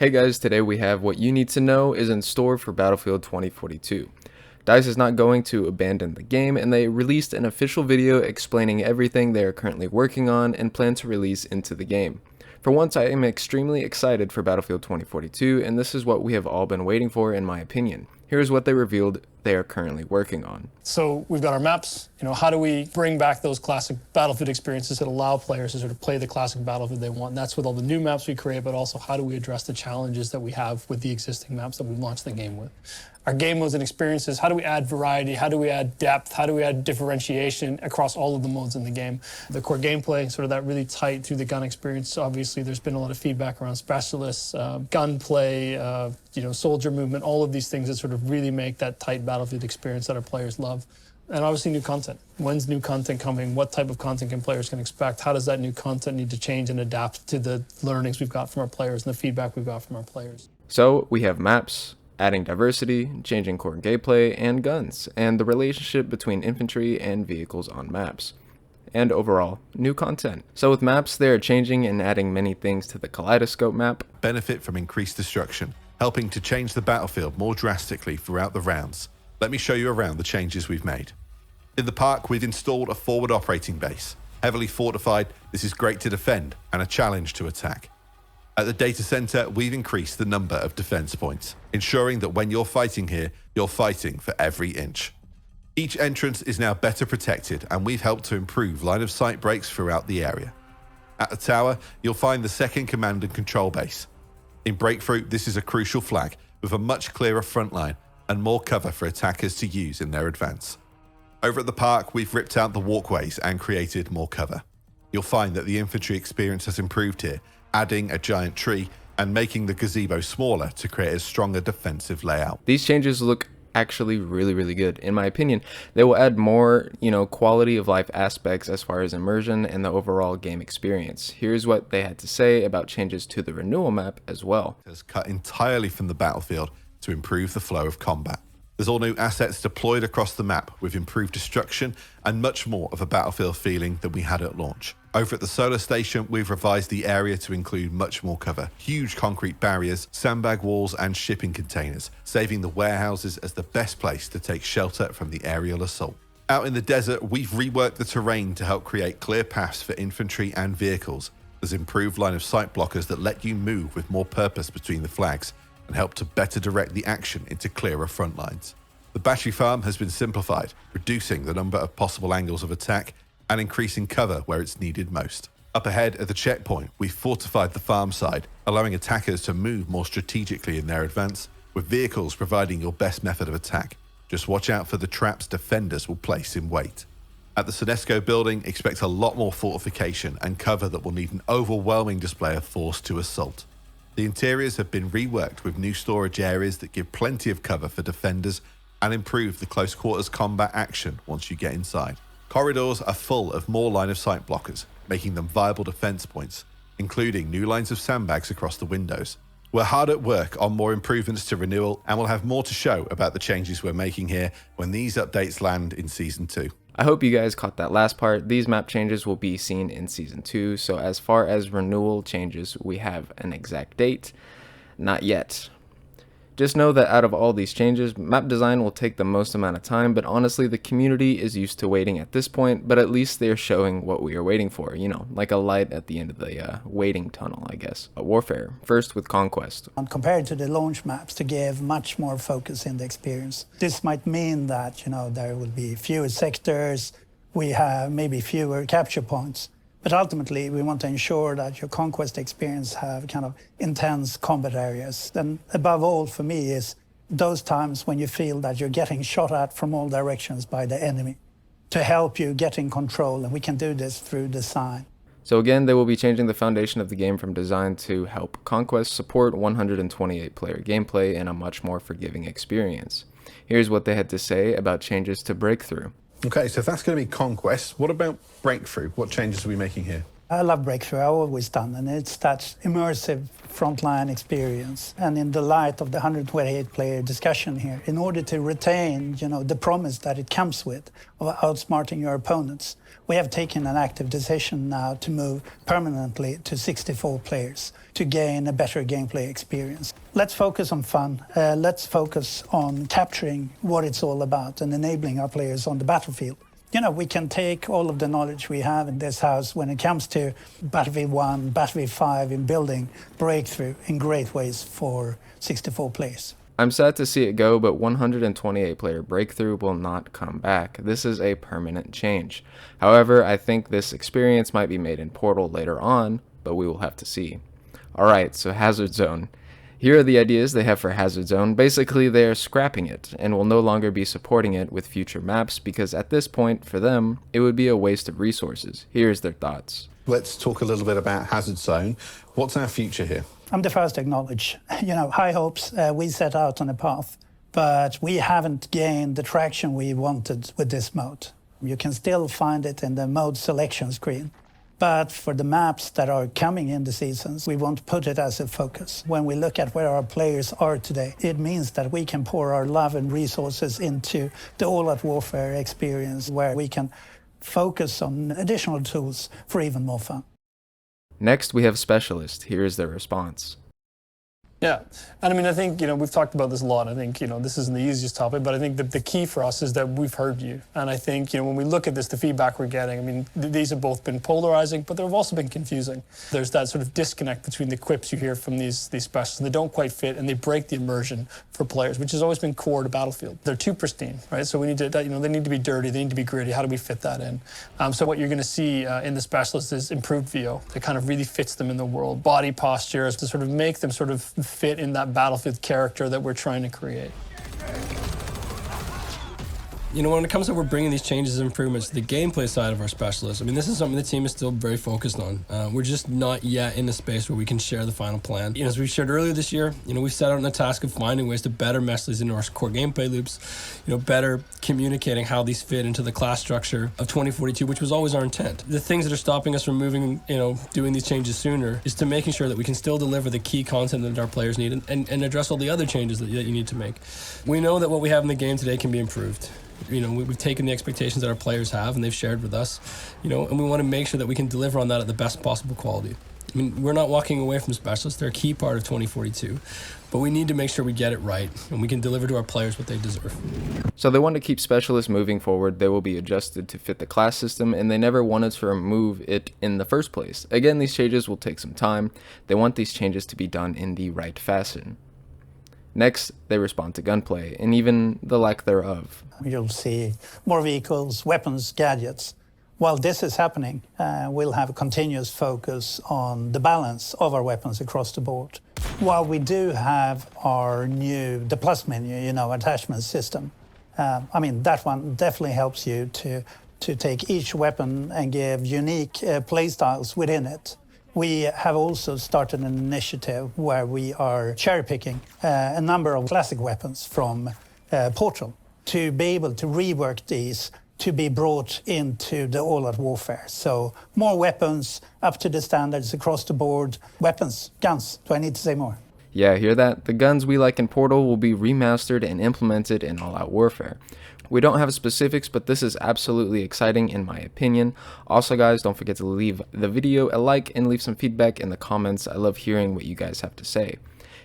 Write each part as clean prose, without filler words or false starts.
Hey guys, today we have what you need to know is in store for Battlefield 2042. DICE is not going to abandon the game, and they released an official video explaining everything they are currently working on and plan to release into the game. For once, I am extremely excited for Battlefield 2042, and this is what we have all been waiting for in my opinion. Here's what they revealed they are currently working on. So we've got our maps. How do we bring back those classic Battlefield experiences that allow players to sort of play the classic Battlefield they want? And that's with all the new maps we create, but also how do we address the challenges that we have with the existing maps that we've launched the game with? Our game modes and experiences, how do we add variety? How do we add depth? How do we add differentiation across all of the modes in the game? The core gameplay, sort of that really tight through the gun experience. Obviously, there's been a lot of feedback around specialists, gunplay, soldier movement, all of these things that sort of really make that tight Battlefield experience that our players love. And obviously new content. When's new content coming? What type of content can players can expect? How does that new content need to change and adapt to the learnings we've got from our players and the feedback we've got from our players? So we have maps, adding diversity, changing core gameplay, and guns, and the relationship between infantry and vehicles on maps. And overall, new content. So with maps, they are changing and adding many things to the Kaleidoscope map. Benefit from increased destruction, helping to change the battlefield more drastically throughout the rounds. Let me show you around the changes we've made. In the park, we've installed a forward operating base. Heavily fortified, this is great to defend and a challenge to attack. At the data center, we've increased the number of defense points, ensuring that when you're fighting here, you're fighting for every inch. Each entrance is now better protected, and we've helped to improve line of sight breaks throughout the area. At the tower, you'll find the second command and control base. In Breakthrough, this is a crucial flag with a much clearer front line and more cover for attackers to use in their advance. Over at the park, we've ripped out the walkways and created more cover. You'll find that the infantry experience has improved here, adding a giant tree and making the gazebo smaller to create a stronger defensive layout. These changes look actually really good. In my opinion, they will add more, quality of life aspects as far as immersion and the overall game experience. Here's what they had to say about changes to the Renewal map as well. It has cut entirely from the battlefield to improve the flow of combat. There's all new assets deployed across the map with improved destruction and much more of a Battlefield feeling than we had at launch. Over at the solar station, we've revised the area to include much more cover, huge concrete barriers, sandbag walls and shipping containers, saving the warehouses as the best place to take shelter from the aerial assault. Out in the desert, we've reworked the terrain to help create clear paths for infantry and vehicles. There's improved line of sight blockers that let you move with more purpose between the flags and help to better direct the action into clearer front lines. The battery farm has been simplified, reducing the number of possible angles of attack and increasing cover where it's needed most. Up ahead at the checkpoint, we've fortified the farm side, allowing attackers to move more strategically in their advance, with vehicles providing your best method of attack. Just watch out for the traps defenders will place in wait. At the Gunplay building, expect a lot more fortification and cover that will need an overwhelming display of force to assault. The interiors have been reworked with new storage areas that give plenty of cover for defenders and improve the close quarters combat action once you get inside. Corridors are full of more line of sight blockers, making them viable defense points, including new lines of sandbags across the windows. We're hard at work on more improvements to Renewal, and we'll have more to show about the changes we're making here when these updates land in Season 2. I hope you guys caught that last part. These map changes will be seen in Season 2, so as far as Renewal changes, we have an exact date. Not yet. Just know that out of all these changes, map design will take the most amount of time, but honestly the community is used to waiting at this point, but at least they're showing what we are waiting for, like a light at the end of the waiting tunnel, I guess. Warfare, first with Conquest. Compared to the launch maps, to give much more focus in the experience. This might mean that, there will be fewer sectors, we have maybe fewer capture points. But ultimately, we want to ensure that your Conquest experience have kind of intense combat areas. And above all, for me, is those times when you feel that you're getting shot at from all directions by the enemy to help you get in control. And we can do this through design. So again, they will be changing the foundation of the game from design to help Conquest support 128 player gameplay and a much more forgiving experience. Here's what they had to say about changes to Breakthrough. Okay, so if that's going to be Conquest, what about Breakthrough? What changes are we making here? I love Breakthrough, I've always done, and it's that immersive frontline experience. And in the light of the 128-player discussion here, in order to retain, the promise that it comes with of outsmarting your opponents, we have taken an active decision now to move permanently to 64 players to gain a better gameplay experience. Let's focus on fun. Let's focus on capturing what it's all about and enabling our players on the battlefield. We can take all of the knowledge we have in this house when it comes to Battlefield 1, Battlefield 5 in building Breakthrough in great ways for 64 players. I'm sad to see it go, but 128-player Breakthrough will not come back. This is a permanent change. However, I think this experience might be made in Portal later on, but we will have to see. Alright, so Hazard Zone. Here are the ideas they have for Hazard Zone. Basically, they are scrapping it and will no longer be supporting it with future maps because at this point, for them, it would be a waste of resources. Here's their thoughts. Let's talk a little bit about Hazard Zone. What's our future here? I'm the first to acknowledge, high hopes, we set out on a path, but we haven't gained the traction we wanted with this mode. You can still find it in the mode selection screen. But for the maps that are coming in the seasons, we want to put it as a focus. When we look at where our players are today, it means that we can pour our love and resources into the all-out warfare experience where we can focus on additional tools for even more fun. Next, we have Specialist. Here is their response. Yeah, and I mean, I think, we've talked about this a lot. I think, this isn't the easiest topic, but I think that the key for us is that we've heard you. And I think, when we look at this, the feedback we're getting, I mean, these have both been polarizing, but they've also been confusing. There's that sort of disconnect between the quips you hear from these specialists, and they don't quite fit, and they break the immersion for players, which has always been core to Battlefield. They're too pristine, right? So we need to, they need to be dirty, they need to be gritty. How do we fit that in? So what you're going to see in the specialists is improved VO that kind of really fits them in the world. Body postures to sort of make them sort of fit in that Battlefield character that we're trying to create. When it comes to we're bringing these changes and improvements to the gameplay side of our specialists, I mean, this is something the team is still very focused on. We're just not yet in a space where we can share the final plan. As we shared earlier this year, we set out on the task of finding ways to better mesh these into our core gameplay loops, better communicating how these fit into the class structure of 2042, which was always our intent. The things that are stopping us from moving, doing these changes sooner is to making sure that we can still deliver the key content that our players need and address all the other changes that you need to make. We know that what we have in the game today can be improved. We've taken the expectations that our players have and they've shared with us, and we want to make sure that we can deliver on that at the best possible quality. I mean, we're not walking away from specialists. They're a key part of 2042, but we need to make sure we get it right and we can deliver to our players what they deserve. So they want to keep specialists moving forward. They will be adjusted to fit the class system, and they never wanted to remove it in the first place. Again, these changes will take some time. They want these changes to be done in the right fashion. Next, they respond to Gunplay, and even the lack thereof. You'll see more vehicles, weapons, gadgets. While this is happening, we'll have a continuous focus on the balance of our weapons across the board. While we do have the plus menu, attachment system, that one definitely helps you to take each weapon and give unique playstyles within it. We have also started an initiative where we are cherry-picking a number of classic weapons from Portal to be able to rework these to be brought into the all-out warfare. So more weapons, up to the standards across the board. Weapons, guns, do I need to say more? Yeah, hear that? The guns we like in Portal will be remastered and implemented in all-out warfare. We don't have specifics, but this is absolutely exciting in my opinion. Also guys, don't forget to leave the video a like and leave some feedback in the comments. I love hearing what you guys have to say.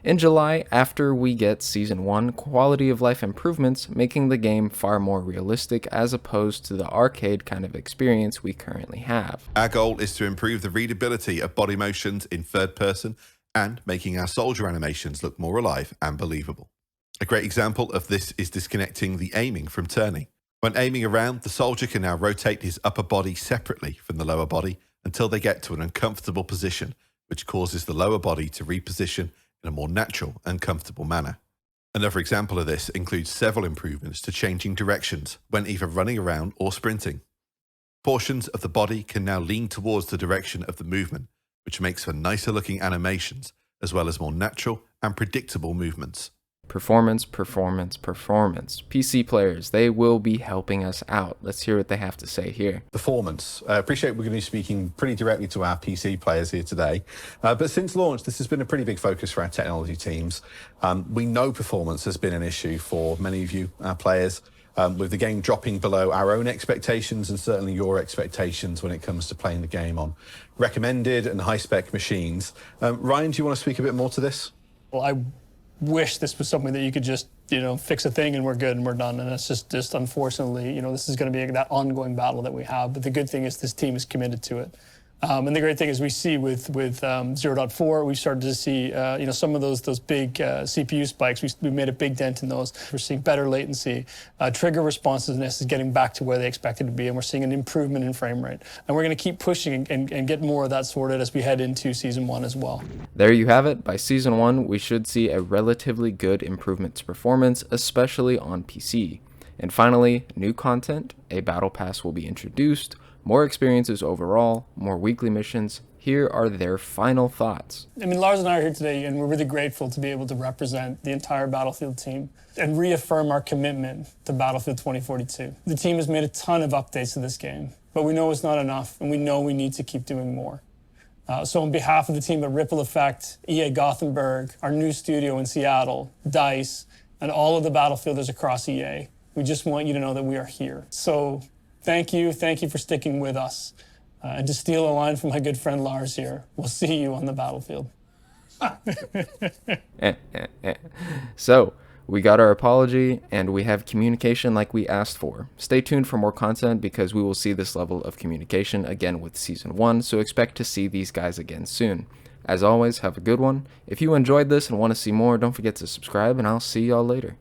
In July, after we get Season 1, quality of life improvements, making the game far more realistic as opposed to the arcade kind of experience we currently have. Our goal is to improve the readability of body motions in third person and making our soldier animations look more alive and believable. A great example of this is disconnecting the aiming from turning. When aiming around, the soldier can now rotate his upper body separately from the lower body until they get to an uncomfortable position, which causes the lower body to reposition in a more natural and comfortable manner. Another example of this includes several improvements to changing directions when either running around or sprinting. Portions of the body can now lean towards the direction of the movement, which makes for nicer looking animations as well as more natural and predictable movements. Performance, performance, performance. PC players, they will be helping us out. Let's hear what they have to say here. Performance. I appreciate we're going to be speaking pretty directly to our PC players here today. But since launch, this has been a pretty big focus for our technology teams. We know performance has been an issue for many of you, our players, with the game dropping below our own expectations and certainly your expectations when it comes to playing the game on recommended and high-spec machines. Ryan, do you want to speak a bit more to this? Well, I wish this was something that you could just, fix a thing and we're good and we're done. And it's just unfortunately, this is going to be that ongoing battle that we have. But the good thing is this team is committed to it. And the great thing is we see with 0.4, we started to see, some of those big CPU spikes. We made a big dent in those. We're seeing better latency. Trigger responsiveness is getting back to where they expect it to be, and we're seeing an improvement in frame rate. And we're going to keep pushing and get more of that sorted as we head into Season 1 as well. There you have it. By Season 1, we should see a relatively good improvement to performance, especially on PC. And finally, new content. A battle pass will be introduced. More experiences overall, more weekly missions. Here are their final thoughts. Lars and I are here today, and we're really grateful to be able to represent the entire Battlefield team and reaffirm our commitment to Battlefield 2042. The team has made a ton of updates to this game, but we know it's not enough, and we know we need to keep doing more. So on behalf of the team at Ripple Effect, EA Gothenburg, our new studio in Seattle, DICE, and all of the Battlefielders across EA, we just want you to know that we are here. So thank you for sticking with us. And to steal a line from my good friend Lars here, we'll see you on the battlefield. So, we got our apology, and we have communication like we asked for. Stay tuned for more content because we will see this level of communication again with Season 1, so expect to see these guys again soon. As always, have a good one. If you enjoyed this and want to see more, don't forget to subscribe, and I'll see y'all later.